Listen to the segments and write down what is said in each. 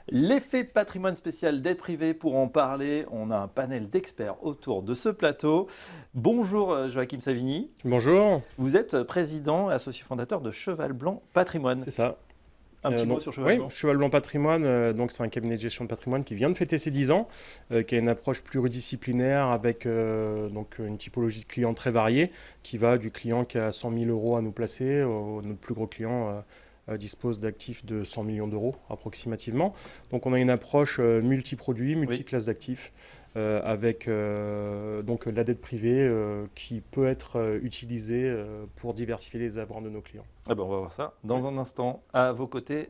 L'effet patrimoine spécial dette privée, pour en parler, on a un panel d'experts autour de ce plateau. Bonjour Joachim Savigny. Bonjour. Vous êtes président et associé fondateur de Cheval Blanc Patrimoine. C'est ça. Un petit mot Donc, sur Cheval Blanc. Oui, Cheval Blanc Patrimoine, donc c'est un cabinet de gestion de patrimoine qui vient de fêter ses 10 ans, qui a une approche pluridisciplinaire avec donc une typologie de clients très variée, qui va du client qui a 100 000 euros à nous placer, notre plus gros client dispose d'actifs de 100 millions d'euros approximativement. Donc on a une approche multi-produits, multi-classes d'actifs, avec donc la dette privée qui peut être utilisée pour diversifier les avoirs de nos clients. Ah ben on va voir ça dans un instant. À vos côtés,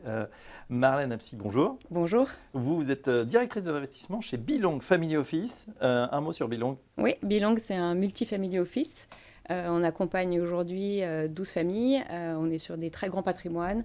Marlène Apsy, bonjour. Bonjour. Vous êtes directrice des investissements chez Belong Family Office. Un mot sur Belong. Oui, Belong, c'est un multifamily office. On accompagne aujourd'hui 12 familles. On est sur des très grands patrimoines,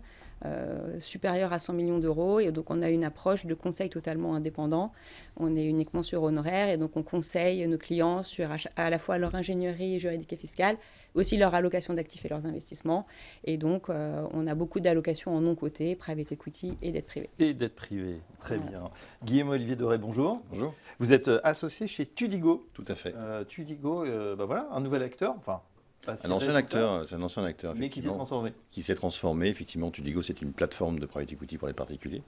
supérieurs à 100 millions d'euros. Et donc, on a une approche de conseil totalement indépendant. On est uniquement sur honoraires. Et donc, on conseille nos clients sur à la fois leur ingénierie juridique et fiscale, aussi leur allocation d'actifs et leurs investissements. Et donc, on a beaucoup d'allocations en non-coté, private equity et dette privée. Et dette privée, très bien. Guillaume-Olivier Doré, bonjour. Bonjour. Vous êtes associé chez Tudigo. Tout à fait. Tudigo, voilà, un nouvel acteur, enfin, pas si Un ancien récent acteur, c'est un ancien acteur, mais qui s'est effectivement, transformé. qui s'est transformé. Effectivement, Tudigo, c'est une plateforme de private equity pour les particuliers.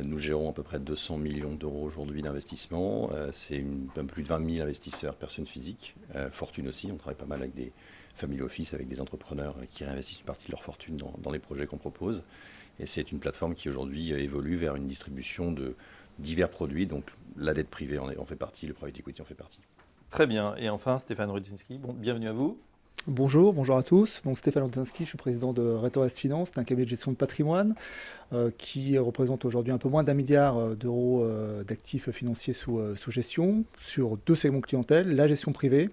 Nous gérons à peu près 200 millions d'euros aujourd'hui d'investissement. C'est un peu plus de 20 000 investisseurs, personnes physiques, fortune aussi. On travaille pas mal avec des family office, avec des entrepreneurs qui réinvestissent une partie de leur fortune dans les projets qu'on propose. Et c'est une plateforme qui aujourd'hui évolue vers une distribution de divers produits. Donc la dette privée en fait partie, le private equity en fait partie. Très bien. Et enfin, Stéphane Rudzinski, bienvenue à vous. Bonjour, bonjour à tous. Donc Stéphane Rudzinski, je suis président de Retorest Finance, c'est un cabinet de gestion de patrimoine qui représente aujourd'hui un peu moins d'1 milliard d'euros d'actifs financiers sous gestion sur 2 segments clientèle, la gestion privée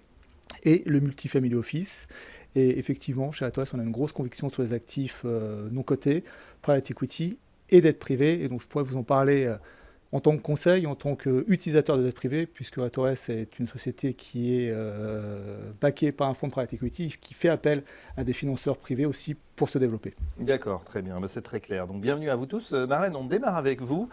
et le multifamily office. Et effectivement, chez Retorest, on a une grosse conviction sur les actifs non cotés, private equity et dette privée. Et donc je pourrais vous en parler en tant que conseil, en tant qu'utilisateur de dette privée, puisque Retorest est une société qui est backée par un fonds de private equity qui fait appel à des financeurs privés aussi pour se développer. D'accord, très bien, c'est très clair. Donc bienvenue à vous tous. Marlène, on démarre avec vous.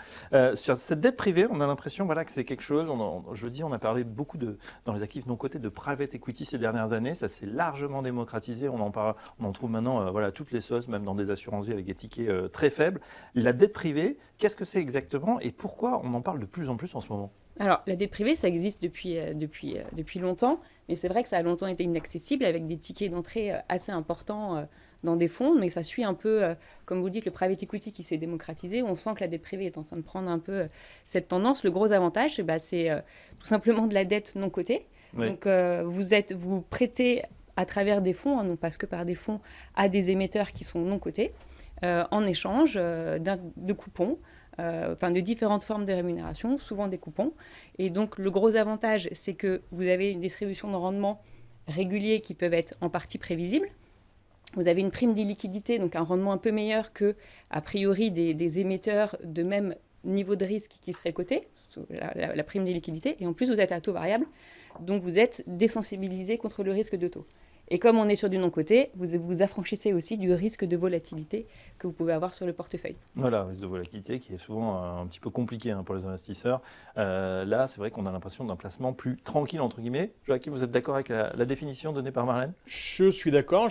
Sur cette dette privée, on a l'impression que c'est quelque chose, on a parlé beaucoup dans les actifs non cotés de private equity ces dernières années. Ça s'est largement démocratisé. On en trouve maintenant toutes les sauces, même dans des assurances vie avec des tickets très faibles. La dette privée, qu'est-ce que c'est exactement et pourquoi on en parle de plus en plus en ce moment ? Alors, la dette privée, ça existe depuis longtemps, mais c'est vrai que ça a longtemps été inaccessible avec des tickets d'entrée assez importants dans des fonds, mais ça suit un peu, comme vous dites, le private equity qui s'est démocratisé. On sent que la dette privée est en train de prendre un peu cette tendance. Le gros avantage, c'est tout simplement de la dette non cotée. Oui. Donc, vous prêtez à travers des fonds, non pas que par des fonds, à des émetteurs qui sont non cotés, en échange de coupons. De différentes formes de rémunération, souvent des coupons. Et donc, le gros avantage, c'est que vous avez une distribution de rendements réguliers qui peuvent être en partie prévisibles. Vous avez une prime d'illiquidité, donc un rendement un peu meilleur que, a priori, des émetteurs de même niveau de risque qui seraient cotés, la prime d'illiquidité. Et en plus, vous êtes à taux variable, donc vous êtes désensibilisé contre le risque de taux. Et comme on est sur du non-coté, vous vous affranchissez aussi du risque de volatilité que vous pouvez avoir sur le portefeuille. Voilà, risque de volatilité qui est souvent un petit peu compliqué pour les investisseurs. Là, c'est vrai qu'on a l'impression d'un placement plus tranquille, entre guillemets. Joachim, vous êtes d'accord avec la définition donnée par Marlène ? Je suis d'accord.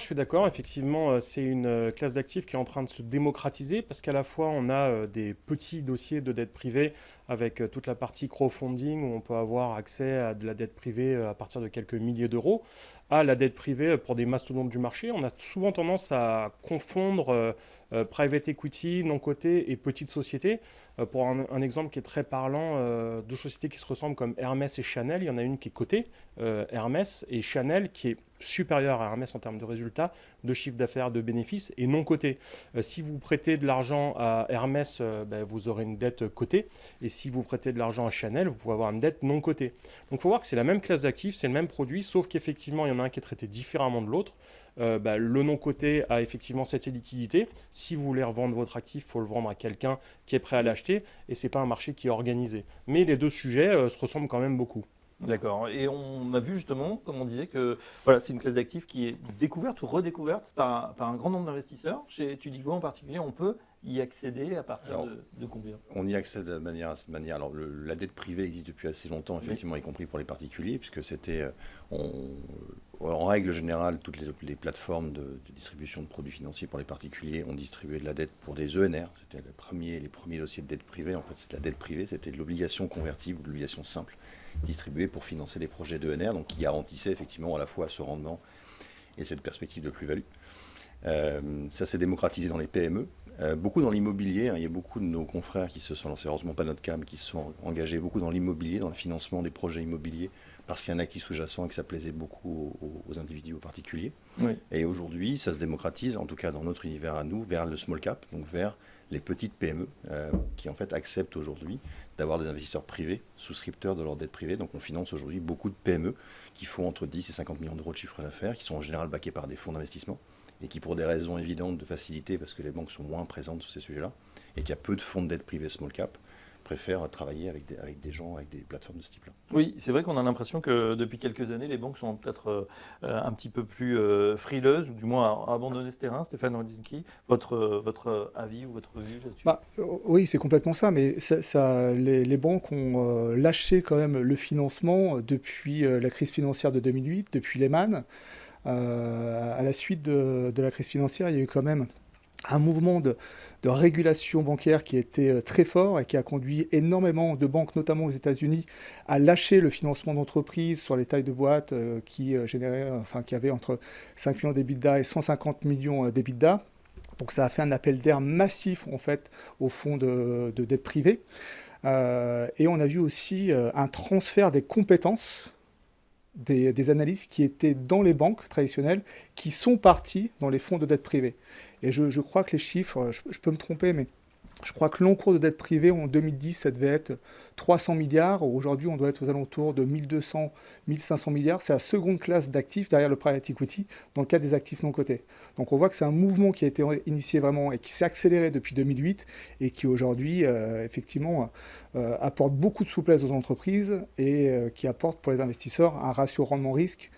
Effectivement, c'est une classe d'actifs qui est en train de se démocratiser parce qu'à la fois, on a des petits dossiers de dette privée avec toute la partie crowdfunding où on peut avoir accès à de la dette privée à partir de quelques milliers d'euros, à la dette privée pour des mastodontes du marché. On a souvent tendance à confondre private equity, non coté et petites sociétés. Pour un exemple qui est très parlant, 2 sociétés qui se ressemblent comme Hermès et Chanel. Il y en a une qui est cotée, Hermès, et Chanel qui est supérieure à Hermès en termes de résultats, de chiffre d'affaires, de bénéfices, et non cotée. Si vous prêtez de l'argent à Hermès, vous aurez une dette cotée, et si vous prêtez de l'argent à Chanel, vous pouvez avoir une dette non cotée. Donc il faut voir que c'est la même classe d'actifs, c'est le même produit, sauf qu'effectivement, il y en a un qui est traité différemment de l'autre. Le non coté a effectivement cette liquidité. Si vous voulez revendre votre actif, il faut le vendre à quelqu'un qui est prêt à l'acheter, et ce n'est pas un marché qui est organisé. Mais les deux sujets se ressemblent quand même beaucoup. D'accord. Et on a vu justement, comme on disait, que c'est une classe d'actifs qui est découverte ou redécouverte par un grand nombre d'investisseurs. Chez Tudigo en particulier, on peut y accéder à partir Alors, de combien? On y accède de manière. Alors, la dette privée existe depuis assez longtemps, effectivement, y compris pour les particuliers, puisque c'était, en règle générale, toutes les plateformes de distribution de produits financiers pour les particuliers ont distribué de la dette pour des ENR. C'était les premiers dossiers de dette privée. En fait, c'était la dette privée, c'était de l'obligation convertible ou de l'obligation simple distribuée pour financer les projets d'ENR, donc qui garantissaient effectivement à la fois ce rendement et cette perspective de plus-value. Ça s'est démocratisé dans les PME. Beaucoup dans l'immobilier, hein. Il y a beaucoup de nos confrères qui se sont lancés, heureusement pas notre CAM, qui se sont engagés beaucoup dans l'immobilier, dans le financement des projets immobiliers, parce qu'il y a un actif sous-jacent et que ça plaisait beaucoup aux individus, aux particuliers. Oui. Et aujourd'hui, ça se démocratise, en tout cas dans notre univers à nous, vers le small cap, donc vers les petites PME, qui en fait acceptent aujourd'hui d'avoir des investisseurs privés, souscripteurs de leur dette privée. Donc on finance aujourd'hui beaucoup de PME qui font entre 10 et 50 millions d'euros de chiffre d'affaires, qui sont en général backés par des fonds d'investissement, et qui, pour des raisons évidentes de facilité, parce que les banques sont moins présentes sur ces sujets-là, et qu'il y a peu de fonds de dette privée small cap, préfèrent travailler avec des gens, avec des plateformes de ce type-là. Oui, c'est vrai qu'on a l'impression que depuis quelques années, les banques sont peut-être un petit peu plus frileuses, ou du moins à abandonner ce terrain. Stéphane Rodzinski, votre avis ou votre vue là-dessus? Oui, c'est complètement ça, mais les banques ont lâché quand même le financement depuis la crise financière de 2008, depuis Lehman. À la suite de la crise financière, il y a eu quand même un mouvement de régulation bancaire qui était très fort et qui a conduit énormément de banques, notamment aux États-Unis, à lâcher le financement d'entreprises sur les tailles de boîtes qui avaient entre 5 millions d'EBITDA et 150 millions d'EBITDA. Donc ça a fait un appel d'air massif en fait au fonds de dette privée. Et on a vu aussi un transfert des compétences des analystes qui étaient dans les banques traditionnelles, qui sont partis dans les fonds de dette privée. Et je crois que les chiffres, je peux me tromper, mais je crois que l'encours de dette privée en 2010, ça devait être 300 milliards. Aujourd'hui, on doit être aux alentours de 1200, 1500 milliards. C'est la seconde classe d'actifs derrière le private equity dans le cadre des actifs non cotés. Donc on voit que c'est un mouvement qui a été initié vraiment et qui s'est accéléré depuis 2008 et qui aujourd'hui, effectivement, apporte beaucoup de souplesse aux entreprises et qui apporte pour les investisseurs un ratio rendement-risque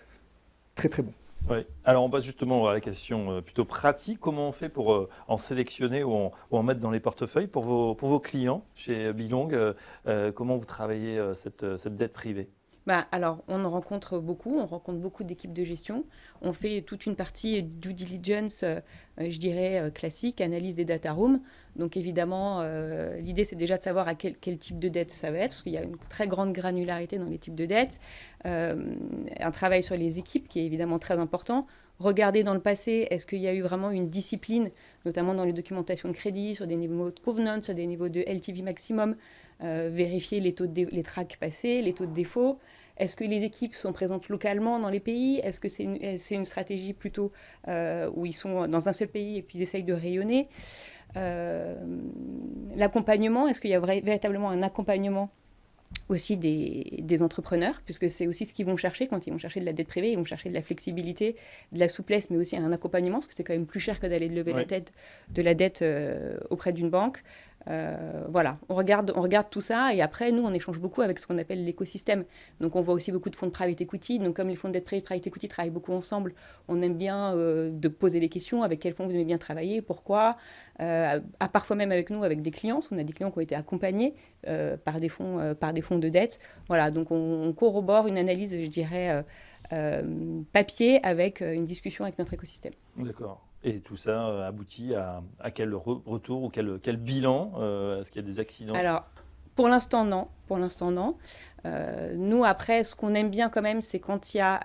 très très bon. Oui. Alors on passe justement à la question plutôt pratique. Comment on fait pour en sélectionner ou en mettre dans les portefeuilles pour vos clients chez Bilong? Comment vous travaillez cette dette privée? Alors, on rencontre beaucoup d'équipes de gestion. On fait toute une partie due diligence, je dirais, classique, analyse des data rooms. Donc évidemment, l'idée, c'est déjà de savoir à quel type de dette ça va être, parce qu'il y a une très grande granularité dans les types de dettes. Un travail sur les équipes qui est évidemment très important. Regarder dans le passé, est-ce qu'il y a eu vraiment une discipline, notamment dans les documentations de crédit, sur des niveaux de covenant, sur des niveaux de LTV maximum, vérifier les tracks passés, les taux de défaut. Est-ce que les équipes sont présentes localement dans les pays? Est-ce que c'est une stratégie plutôt où ils sont dans un seul pays et puis ils essayent de rayonner? L'accompagnement, est-ce qu'il y a véritablement un accompagnement aussi des entrepreneurs, puisque c'est aussi ce qu'ils vont chercher quand ils vont chercher de la dette privée, ils vont chercher de la flexibilité, de la souplesse, mais aussi un accompagnement, parce que c'est quand même plus cher que d'aller lever de la dette auprès d'une banque. Voilà, on regarde tout ça et après, nous, on échange beaucoup avec ce qu'on appelle l'écosystème. Donc, on voit aussi beaucoup de fonds de private equity. Donc, comme les fonds de dette privée et private equity travaillent beaucoup ensemble, on aime bien de poser des questions avec quels fonds vous aimez bien travailler, pourquoi. Parfois même avec nous, avec des clients. On a des clients qui ont été accompagnés par des fonds de dette. Voilà, donc on corrobore une analyse, je dirais, papier avec une discussion avec notre écosystème. D'accord. Et tout ça aboutit à quel retour ou quel bilan? Est-ce qu'il y a des accidents? Alors, pour l'instant, non. Nous, après, ce qu'on aime bien quand même, c'est quand il y a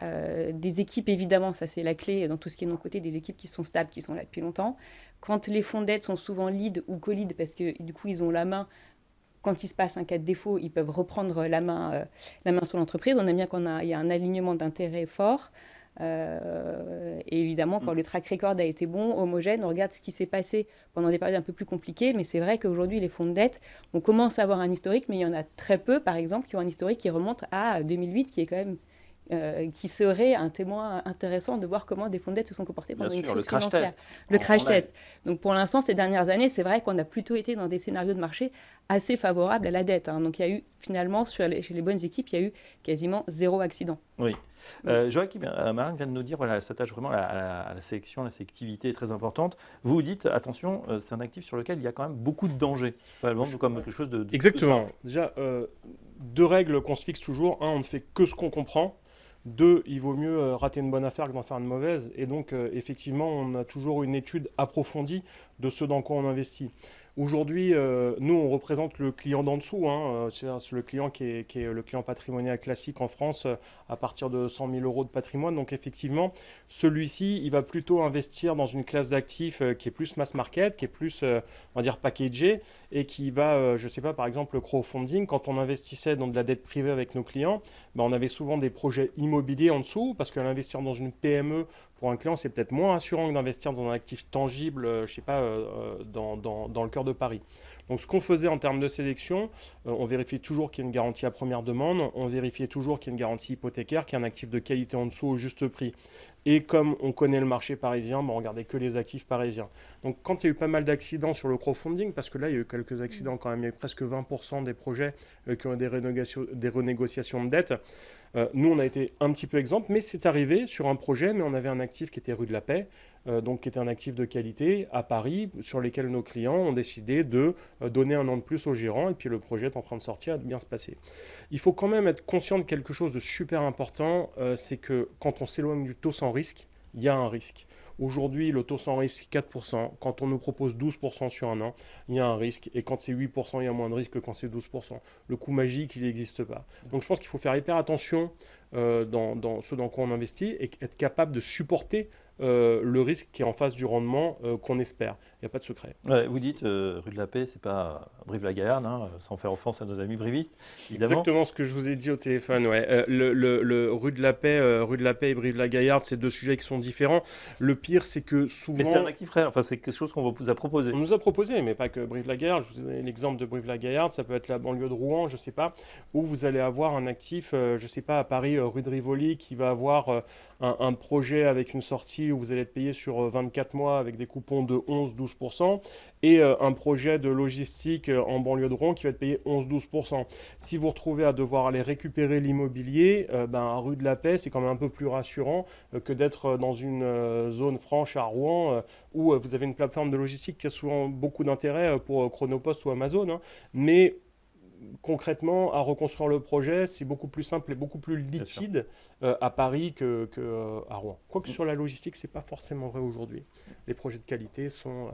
des équipes, évidemment, ça c'est la clé dans tout ce qui est de notre côté, des équipes qui sont stables, qui sont là depuis longtemps. Quand les fonds d'aide sont souvent lead ou co-lead, parce que du coup, ils ont la main. Quand il se passe un cas de défaut, ils peuvent reprendre la main sur l'entreprise. On aime bien qu'il y a un alignement d'intérêts fort. Et évidemment, quand le track record a été bon, homogène, on regarde ce qui s'est passé pendant des périodes un peu plus compliquées. Mais c'est vrai qu'aujourd'hui, les fonds de dette, on commence à avoir un historique, mais il y en a très peu, par exemple, qui ont un historique qui remonte à 2008, qui est quand même qui serait un témoin intéressant de voir comment des fonds de dette se sont comportés Bien pendant une sûr, crise le crash financière. test. Le crash On test. Donc pour l'instant, ces dernières années, c'est vrai qu'on a plutôt été dans des scénarios de marché assez favorables à la dette. Donc il y a eu finalement, chez les bonnes équipes, il y a eu quasiment 0 accident. Oui. Joachim, Marlène vient de nous dire, voilà, elle s'attache vraiment à la sélection, la sélectivité est très importante. Vous dites, attention, c'est un actif sur lequel il y a quand même beaucoup de dangers. Pas le vendre comme quelque chose de Exactement. Déjà, 2 règles qu'on se fixe toujours. 1, on ne fait que ce qu'on comprend. 2, il vaut mieux rater une bonne affaire que d'en faire une mauvaise. Et donc, effectivement, on a toujours une étude approfondie de ce dans quoi on investit. Aujourd'hui, nous, on représente le client d'en dessous. C'est le client qui est le client patrimonial classique en France à partir de 100 000 euros de patrimoine. Donc, effectivement, celui-ci, il va plutôt investir dans une classe d'actifs qui est plus mass market, qui est plus, on va dire, packagé et qui va, je ne sais pas, par exemple, le crowdfunding. Quand on investissait dans de la dette privée avec nos clients, on avait souvent des projets immobiliers en dessous parce que l'investir dans une PME pour un client, c'est peut-être moins rassurant que d'investir dans un actif tangible, je ne sais pas, dans le cœur de Paris. Donc ce qu'on faisait en termes de sélection, on vérifiait toujours qu'il y ait une garantie à première demande, on vérifiait toujours qu'il y ait une garantie hypothécaire, qu'il y ait un actif de qualité en dessous au juste prix. Et comme on connaît le marché parisien, on regardait que les actifs parisiens. Donc quand il y a eu pas mal d'accidents sur le crowdfunding, parce que là il y a eu quelques accidents quand même, il y a eu presque 20% des projets qui ont eu des renégociations de dette. Nous on a été un petit peu exempt, mais c'est arrivé sur un projet, mais on avait un actif qui était rue de la Paix, donc qui était un actif de qualité à Paris, sur lesquels nos clients ont décidé de donner un an de plus au gérant, et puis le projet est en train de sortir et de bien se passer. Il faut quand même être conscient de quelque chose de super important, c'est que quand on s'éloigne du taux sans risque, il y a un risque. Aujourd'hui, le taux sans risque, 4%. Quand on nous propose 12% sur un an, il y a un risque. Et quand c'est 8%, il y a moins de risque que quand c'est 12%. Le coût magique, il n'existe pas. Donc je pense qu'il faut faire hyper attention dans ce dans quoi on investit et être capable de supporter le risque qui est en face du rendement qu'on espère. Il n'y a pas de secret. Ouais, vous dites rue de la Paix, c'est pas Brive-la-Gaillarde, sans faire offense à nos amis brivistes, évidemment. Exactement ce que je vous ai dit au téléphone. Ouais. Le rue de la Paix et Brive-la-Gaillarde, c'est 2 sujets qui sont différents. Le pire, c'est que souvent. Mais c'est un actif réel. Enfin, c'est quelque chose qu'on vous a proposé. On nous a proposé, mais pas que Brive-la-Gaillarde. Je vous ai donné l'exemple de Brive-la-Gaillarde. Ça peut être la banlieue de Rouen, je ne sais pas, où vous allez avoir un actif, je ne sais pas, à Paris, rue de Rivoli, qui va avoir un projet avec une sortie où vous allez être payé sur 24 mois avec des coupons de 11-12%, et un projet de logistique en banlieue de Rouen qui va être payé 11-12%. Si vous retrouvez à devoir aller récupérer l'immobilier, à rue de la Paix, c'est quand même un peu plus rassurant que d'être dans une zone franche à Rouen où vous avez une plateforme de logistique qui a souvent beaucoup d'intérêt pour Chronopost ou Amazon, mais concrètement, à reconstruire le projet, c'est beaucoup plus simple et beaucoup plus liquide à Paris que à Rouen. Quoique sur la logistique, ce n'est pas forcément vrai aujourd'hui. Les projets de qualité sont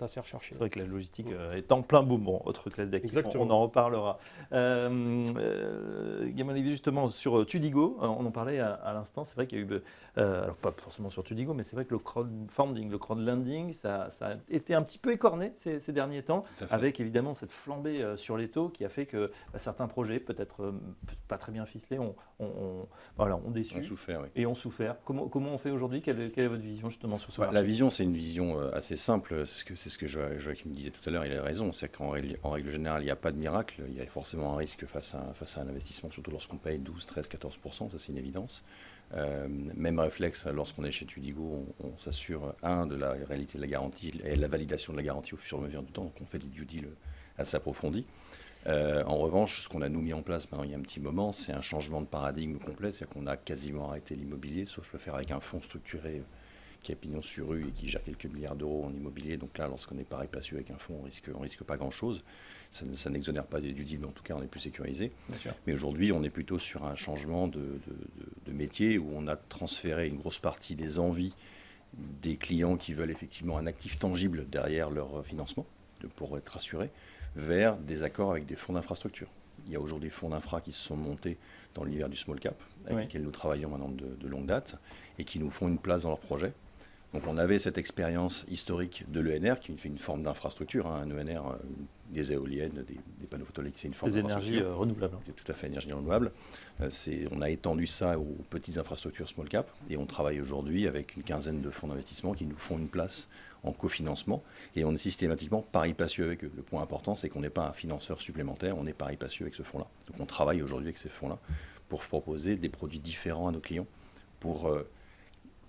assez recherchés. C'est vrai que la logistique est en plein boom. Bon, autre classe d'actifs, on en reparlera. Gaël, justement, sur Tudigo, on en parlait à l'instant, c'est vrai qu'il y a eu, alors pas forcément sur Tudigo, mais c'est vrai que le crowdfunding, le crowdlending, ça a été un petit peu écorné ces derniers temps, avec évidemment cette flambée sur les taux qui a fait que certains projets, peut-être pas très bien ficelés, ont déçu. On souffert, oui. Et ont souffert. Comment on fait aujourd'hui ? Quelle est votre vision justement sur ce marché ? La vision, c'est une vision assez simple. C'est ce que Joachim disait tout à l'heure, il a raison. C'est qu'en règle générale, il n'y a pas de miracle. Il y a forcément un risque face à un investissement, surtout lorsqu'on paye 12, 13, 14%. Ça, c'est une évidence. Même réflexe, lorsqu'on est chez Tudigo, on s'assure, de la réalité de la garantie et la validation de la garantie au fur et à mesure du temps. Donc, on fait des due deals assez approfondis. En revanche, ce qu'on a nous mis en place maintenant il y a un petit moment, c'est un changement de paradigme complet. C'est-à-dire qu'on a quasiment arrêté l'immobilier, sauf le faire avec un fonds structuré qui a pignon sur rue et qui gère quelques milliards d'euros en immobilier. Donc là, lorsqu'on est pari passu avec un fonds, on risque pas grand-chose. Ça n'exonère pas des due deals, mais en tout cas, on est plus sécurisé. Mais aujourd'hui, on est plutôt sur un changement de métier où on a transféré une grosse partie des envies des clients qui veulent effectivement un actif tangible derrière leur financement, pour être rassurés, vers des accords avec des fonds d'infrastructure. Il y a aujourd'hui des fonds d'infra qui se sont montés dans l'univers du small cap, avec lesquels nous travaillons maintenant de longue date, et qui nous font une place dans leurs projets. Donc on avait cette expérience historique de l'ENR, qui fait une forme d'infrastructure, un ENR, des éoliennes, des panneaux photovoltaïques, c'est une forme d'infrastructure. Des énergies renouvelables. C'est tout à fait énergie renouvelable. On a étendu ça aux petites infrastructures small cap, et on travaille aujourd'hui avec une quinzaine de fonds d'investissement qui nous font une place en cofinancement, et on est systématiquement pari passu avec eux. Le point important, c'est qu'on n'est pas un financeur supplémentaire, on est pari passu avec ce fonds-là. Donc on travaille aujourd'hui avec ces fonds-là pour proposer des produits différents à nos clients, pour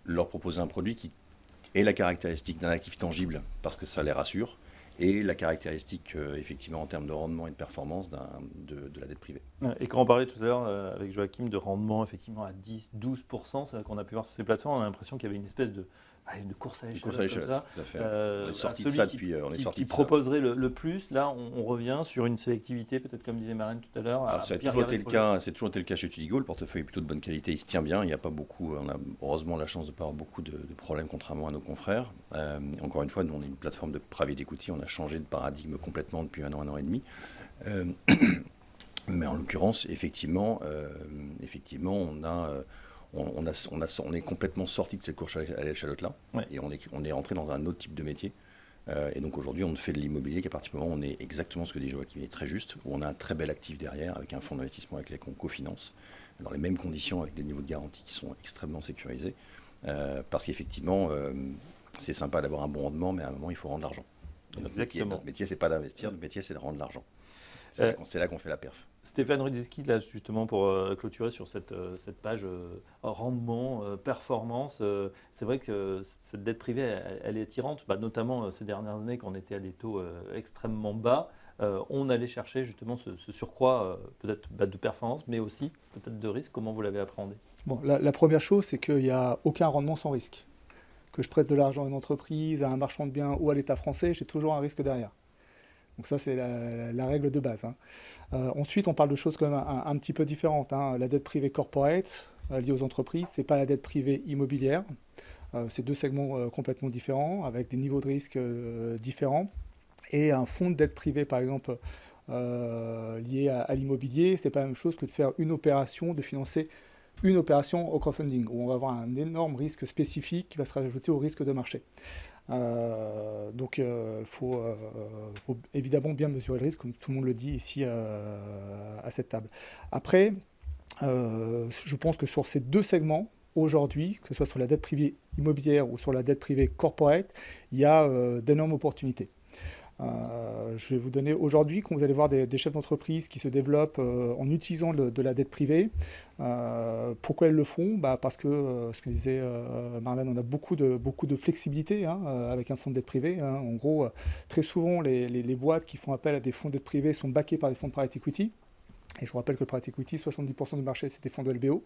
leur proposer un produit qui ait la caractéristique d'un actif tangible, parce que ça les rassure, et la caractéristique, effectivement, en termes de rendement et de performance de la dette privée. Et quand on parlait tout à l'heure avec Joachim de rendement effectivement à 10-12%, c'est vrai qu'on a pu voir sur ces plateformes, on a l'impression qu'il y avait une espèce de course à l'échalote comme ça. Tout à fait. On est sorti de celui ça qui- depuis. On est qui, sorti qui de ça. proposerait le plus, là on revient sur une sélectivité, peut-être comme disait Marlène tout à l'heure. Alors, à ça a bien toujours regarder été le projet. cas. C'est toujours été le cas chez Tudigo. Le portefeuille est plutôt de bonne qualité. Il se tient bien. Il n'y a pas beaucoup. On a heureusement la chance de ne pas avoir beaucoup de problèmes, contrairement à nos confrères. Encore une fois, nous on est une plateforme de private equity. On a changé de paradigme complètement depuis un an et demi. Mais en l'occurrence, effectivement, on est complètement sorti de cette course à l'échalote-là, Ouais. et on est rentré dans un autre type de métier. Et donc aujourd'hui, on ne fait de l'immobilier qu'à partir du moment où on est exactement ce que dit Joachim, est très juste, où on a un très bel actif derrière, avec un fonds d'investissement avec lequel on cofinance, dans les mêmes conditions, avec des niveaux de garantie qui sont extrêmement sécurisés. Parce qu'effectivement, c'est sympa d'avoir un bon rendement, mais à un moment, il faut rendre l'argent. Et Exactement. notre métier, c'est pas d'investir, notre métier, c'est de rendre l'argent. Euh, C'est là qu'on fait la perf. Stéphane Rudziski, là justement pour clôturer sur cette page rendement, performance, c'est vrai que cette dette privée, elle est attirante, notamment ces dernières années quand on était à des taux extrêmement bas. On allait chercher justement ce surcroît peut-être de performance, mais aussi peut-être de risque. Comment vous l'avez appréhendé? Bon, la première chose, c'est qu'il n'y a aucun rendement sans risque. Que je prête de l'argent à une entreprise, à un marchand de biens ou à l'État français, j'ai toujours un risque derrière. Donc ça, c'est la règle de base. Ensuite, on parle de choses quand même un petit peu différentes. La dette privée corporate, liée aux entreprises, ce n'est pas la dette privée immobilière. C'est deux segments complètement différents, avec des niveaux de risque différents. Et un fonds de dette privée, par exemple, lié à l'immobilier, ce n'est pas la même chose que de faire une opération, de financer une opération au crowdfunding, où on va avoir un énorme risque spécifique qui va se rajouter au risque de marché. Donc il faut évidemment bien mesurer le risque, comme tout le monde le dit ici à cette table. Après, je pense que sur ces deux segments, aujourd'hui, que ce soit sur la dette privée immobilière ou sur la dette privée corporate, il y a d'énormes opportunités. Je vais vous donner aujourd'hui, quand vous allez voir des chefs d'entreprise qui se développent en utilisant de la dette privée, pourquoi elles le font? Parce que, ce que disait Marlène, on a beaucoup de flexibilité avec un fonds de dette privée. En gros, très souvent, les boîtes qui font appel à des fonds de dette privée sont backées par des fonds de private equity. Et je vous rappelle que le private equity, 70% du marché, c'est des fonds de LBO.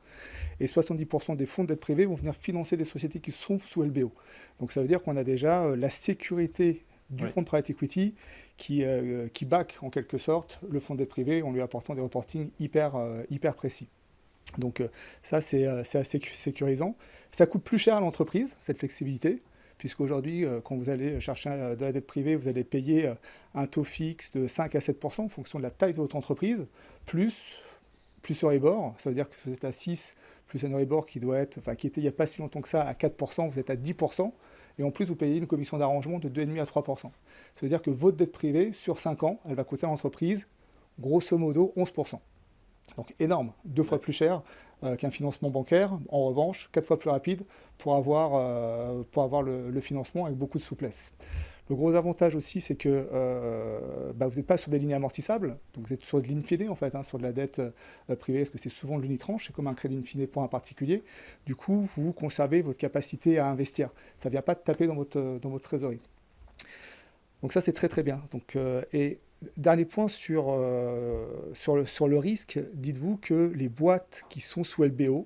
Et 70% des fonds de dette privée vont venir financer des sociétés qui sont sous LBO. Donc ça veut dire qu'on a déjà la sécurité du fonds de private equity qui back en quelque sorte le fonds de dette privée en lui apportant des reportings hyper précis. Donc ça, c'est assez sécurisant. Ça coûte plus cher à l'entreprise, cette flexibilité, puisqu'aujourd'hui, quand vous allez chercher de la dette privée, vous allez payer un taux fixe de 5 à 7% en fonction de la taille de votre entreprise, plus Euribor. Ça veut dire que vous êtes à 6, plus un Euribor qui était il n'y a pas si longtemps que ça à 4%, vous êtes à 10%. Et en plus, vous payez une commission d'arrangement de 2,5 à 3%. Ça veut dire que votre dette privée, sur 5 ans, elle va coûter à l'entreprise, grosso modo, 11%. Donc énorme, 2 fois plus cher qu'un financement bancaire. En revanche, 4 fois plus rapide pour avoir le financement avec beaucoup de souplesse. Le gros avantage aussi, c'est que vous n'êtes pas sur des lignes amortissables, donc vous êtes sur de l'infini en fait, sur de la dette privée, parce que c'est souvent de l'unitranche, c'est comme un crédit infini pour un particulier. Du coup, vous conservez votre capacité à investir. Ça ne vient pas de taper dans votre trésorerie. Donc ça, c'est très très bien. Donc, et dernier point sur le risque, dites-vous que les boîtes qui sont sous LBO,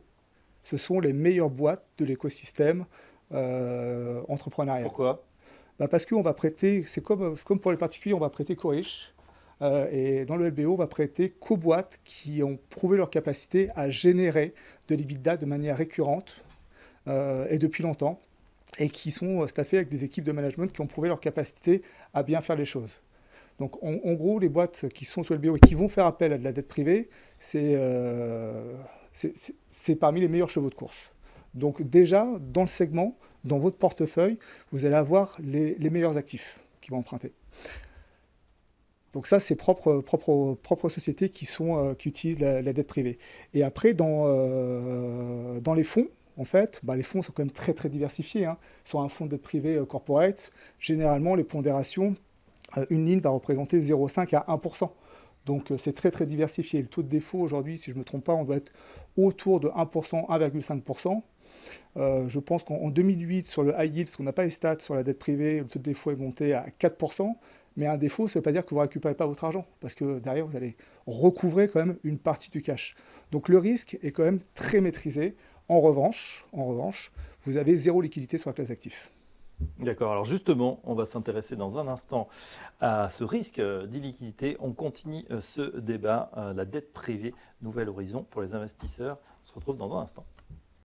ce sont les meilleures boîtes de l'écosystème entrepreneurial. Pourquoi? Parce qu'on va prêter, c'est comme pour les particuliers, on va prêter qu'aux riches. Et dans le LBO, on va prêter qu'aux boîtes qui ont prouvé leur capacité à générer de l'EBITDA de manière récurrente et depuis longtemps, et qui sont staffées avec des équipes de management qui ont prouvé leur capacité à bien faire les choses. Donc en gros, les boîtes qui sont sous LBO et qui vont faire appel à de la dette privée, c'est parmi les meilleurs chevaux de course. Donc déjà, dans le segment, dans votre portefeuille, vous allez avoir les meilleurs actifs qui vont emprunter. Donc ça, c'est propres sociétés qui utilisent la dette privée. Et après, dans les fonds, en fait, les fonds sont quand même très très diversifiés. Sur un fonds de dette privée corporate, généralement, les pondérations, une ligne va représenter 0,5 à 1%. Donc c'est très très diversifié. Le taux de défaut aujourd'hui, si je ne me trompe pas, on doit être autour de 1%, 1,5%. Je pense qu'en 2008, sur le high yield, parce qu'on n'a pas les stats sur la dette privée, le taux de défaut est monté à 4%. Mais un défaut, ça ne veut pas dire que vous ne récupérez pas votre argent, parce que derrière, vous allez recouvrer quand même une partie du cash. Donc le risque est quand même très maîtrisé. En revanche, vous avez zéro liquidité sur la classe d'actifs. D'accord, alors justement, on va s'intéresser dans un instant à ce risque d'illiquidité. On continue ce débat, la dette privée, nouvel horizon pour les investisseurs. On se retrouve dans un instant.